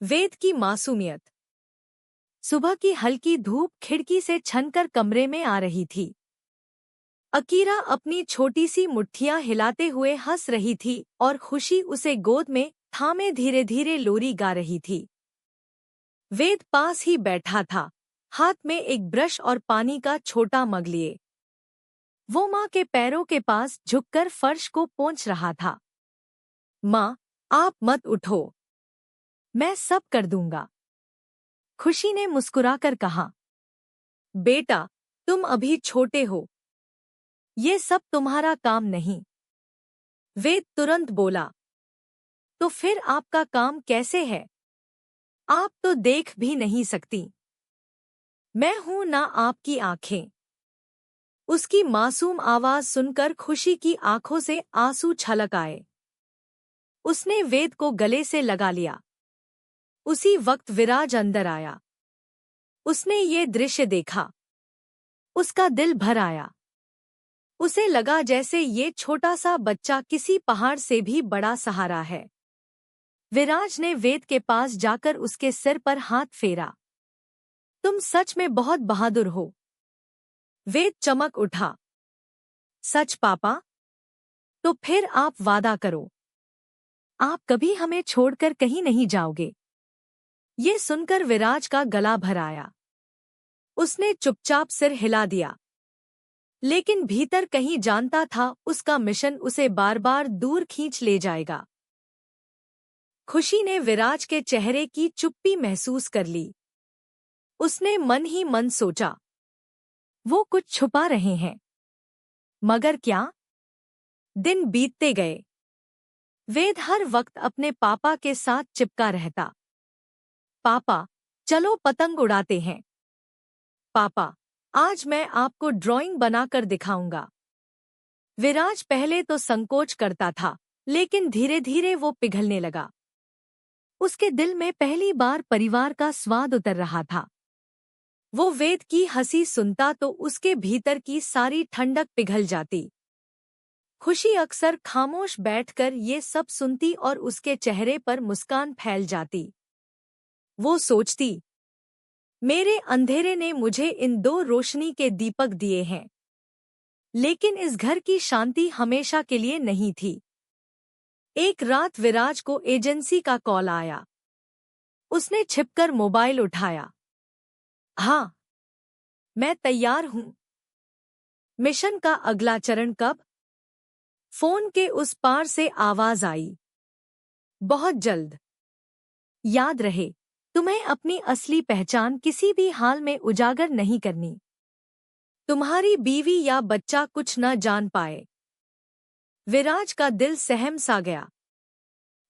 वेद की मासूमियत। सुबह की हल्की धूप खिड़की से छनकर कमरे में आ रही थी। अकीरा अपनी छोटी सी मुट्ठियां हिलाते हुए हंस रही थी और खुशी उसे गोद में थामे धीरे धीरे लोरी गा रही थी। वेद पास ही बैठा था, हाथ में एक ब्रश और पानी का छोटा मग लिए। वो माँ के पैरों के पास झुककर फर्श को पोंछ रहा था। माँ, आप मत उठो, मैं सब कर दूंगा, खुशी ने मुस्कुराकर कहा। बेटा, तुम अभी छोटे हो, ये सब तुम्हारा काम नहीं। वेद तुरंत बोला। तो फिर आपका काम कैसे है? आप तो देख भी नहीं सकती। मैं हूं ना आपकी आंखें। उसकी मासूम आवाज सुनकर खुशी की आंखों से आंसू छलक आए। उसने वेद को गले से लगा लिया। उसी वक्त विराज अंदर आया। उसने ये दृश्य देखा। उसका दिल भर आया। उसे लगा जैसे ये छोटा सा बच्चा किसी पहाड़ से भी बड़ा सहारा है। विराज ने वेद के पास जाकर उसके सिर पर हाथ फेरा। तुम सच में बहुत बहादुर हो। वेद चमक उठा। सच पापा? तो फिर आप वादा करो, आप कभी हमें छोड़कर कहीं नहीं जाओगे। ये सुनकर विराज का गला भर आया। उसने चुपचाप सिर हिला दिया, लेकिन भीतर कहीं जानता था उसका मिशन उसे बार बार दूर खींच ले जाएगा। खुशी ने विराज के चेहरे की चुप्पी महसूस कर ली। उसने मन ही मन सोचा, वो कुछ छुपा रहे हैं। मगर क्या? दिन बीतते गए। वेद हर वक्त अपने पापा के साथ चिपका रहता। पापा, चलो पतंग उड़ाते हैं। पापा, आज मैं आपको ड्राइंग बनाकर दिखाऊंगा। विराज पहले तो संकोच करता था, लेकिन धीरे धीरे वो पिघलने लगा। उसके दिल में पहली बार परिवार का स्वाद उतर रहा था। वो वेद की हंसी सुनता तो उसके भीतर की सारी ठंडक पिघल जाती। खुशी अक्सर खामोश बैठकर ये सब सुनती और उसके चेहरे पर मुस्कान फैल जाती। वो सोचती, मेरे अंधेरे ने मुझे इन दो रोशनी के दीपक दिए हैं। लेकिन इस घर की शांति हमेशा के लिए नहीं थी। एक रात विराज को एजेंसी का कॉल आया। उसने छिपकर मोबाइल उठाया। हाँ, मैं तैयार हूं। मिशन का अगला चरण कब? फोन के उस पार से आवाज आई। बहुत जल्द। याद रहे, तुम्हें अपनी असली पहचान किसी भी हाल में उजागर नहीं करनी। तुम्हारी बीवी या बच्चा कुछ न जान पाए। विराज का दिल सहम सा गया।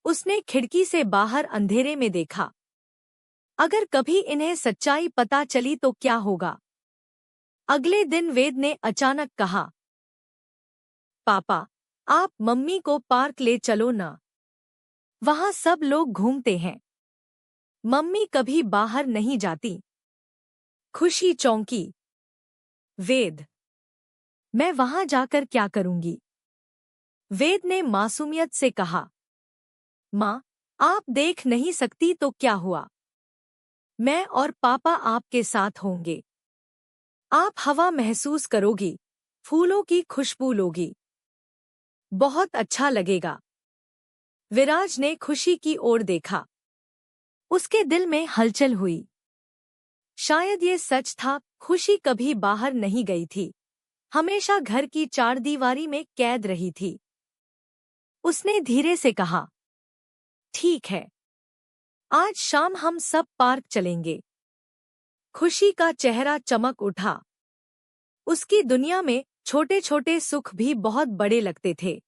उसने खिड़की से बाहर अंधेरे में देखा। अगर कभी इन्हें सच्चाई पता चली तो क्या होगा? अगले दिन वेद ने अचानक कहा, पापा, आप मम्मी को पार्क ले चलो ना। वहां सब लोग घूमते हैं। मम्मी कभी बाहर नहीं जाती। खुशी चौंकी। वेद, मैं वहां जाकर क्या करूंगी? वेद ने मासूमियत से कहा, माँ, आप देख नहीं सकती तो क्या हुआ? मैं और पापा आपके साथ होंगे। आप हवा महसूस करोगी, फूलों की खुशबू लोगी। बहुत अच्छा लगेगा। विराज ने खुशी की ओर देखा। उसके दिल में हलचल हुई। शायद ये सच था, खुशी कभी बाहर नहीं गई थी, हमेशा घर की चारदीवारी में कैद रही थी। उसने धीरे से कहा, ठीक है, आज शाम हम सब पार्क चलेंगे। खुशी का चेहरा चमक उठा। उसकी दुनिया में छोटे छोटे सुख भी बहुत बड़े लगते थे।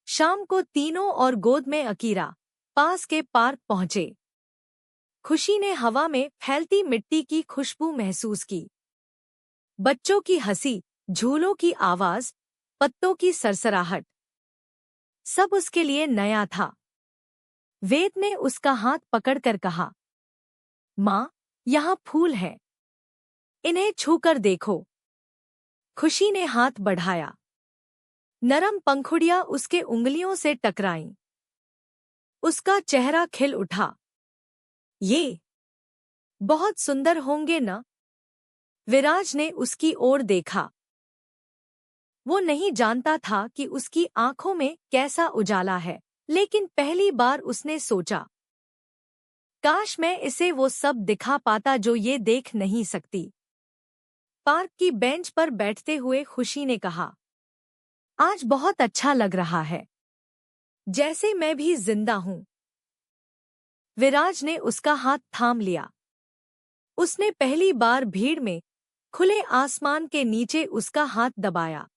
शाम को तीनों और गोद में अकीरा पास के पार्क पहुंचे। खुशी ने हवा में फैलती मिट्टी की खुशबू महसूस की। बच्चों की हंसी, झूलों की आवाज, पत्तों की सरसराहट, सब उसके लिए नया था। वेद ने उसका हाथ पकड़कर कहा, माँ, यहाँ फूल है, इन्हें छूकर देखो। खुशी ने हाथ बढ़ाया। नरम पंखुड़ियां उसके उंगलियों से टकराईं। उसका चेहरा खिल उठा। ये बहुत सुंदर होंगे न? विराज ने उसकी ओर देखा। वो नहीं जानता था कि उसकी आंखों में कैसा उजाला है, लेकिन पहली बार उसने सोचा, काश मैं इसे वो सब दिखा पाता जो ये देख नहीं सकती। पार्क की बेंच पर बैठते हुए खुशी ने कहा, आज बहुत अच्छा लग रहा है, जैसे मैं भी जिंदा हूं। विराज ने उसका हाथ थाम लिया। उसने पहली बार भीड़ में खुले आसमान के नीचे उसका हाथ दबाया।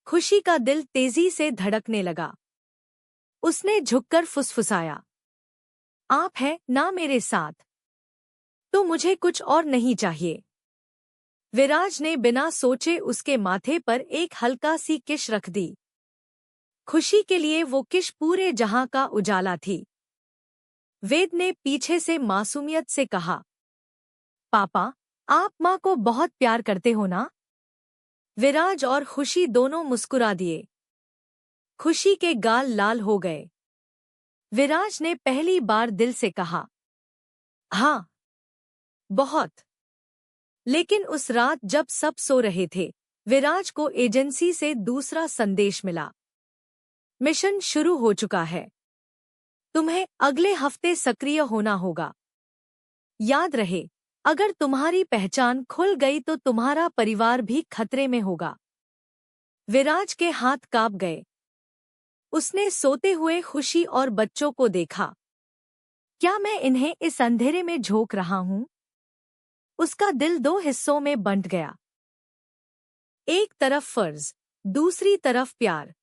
खुशी का दिल तेजी से धड़कने लगा। उसने झुककर फुसफुसाया, आप हैं ना मेरे साथ, तो मुझे कुछ और नहीं चाहिए। विराज ने बिना सोचे उसके माथे पर एक हल्का सी किश रख दी। खुशी के लिए वो किश पूरे जहां का उजाला थी। वेद ने पीछे से मासूमियत से कहा, पापा, आप माँ को बहुत प्यार करते हो ना? विराज और खुशी दोनों मुस्कुरा दिए। खुशी के गाल लाल हो गए। विराज ने पहली बार दिल से कहा, हाँ, बहुत। लेकिन उस रात जब सब सो रहे थे, विराज को एजेंसी से दूसरा संदेश मिला। मिशन शुरू हो चुका है। तुम्हें अगले हफ्ते सक्रिय होना होगा। याद रहे, अगर तुम्हारी पहचान खुल गई तो तुम्हारा परिवार भी खतरे में होगा। विराज के हाथ कांप गए। उसने सोते हुए खुशी और बच्चों को देखा। क्या मैं इन्हें इस अंधेरे में झोंक रहा हूं? उसका दिल दो हिस्सों में बंट गया। एक तरफ फर्ज, दूसरी तरफ प्यार।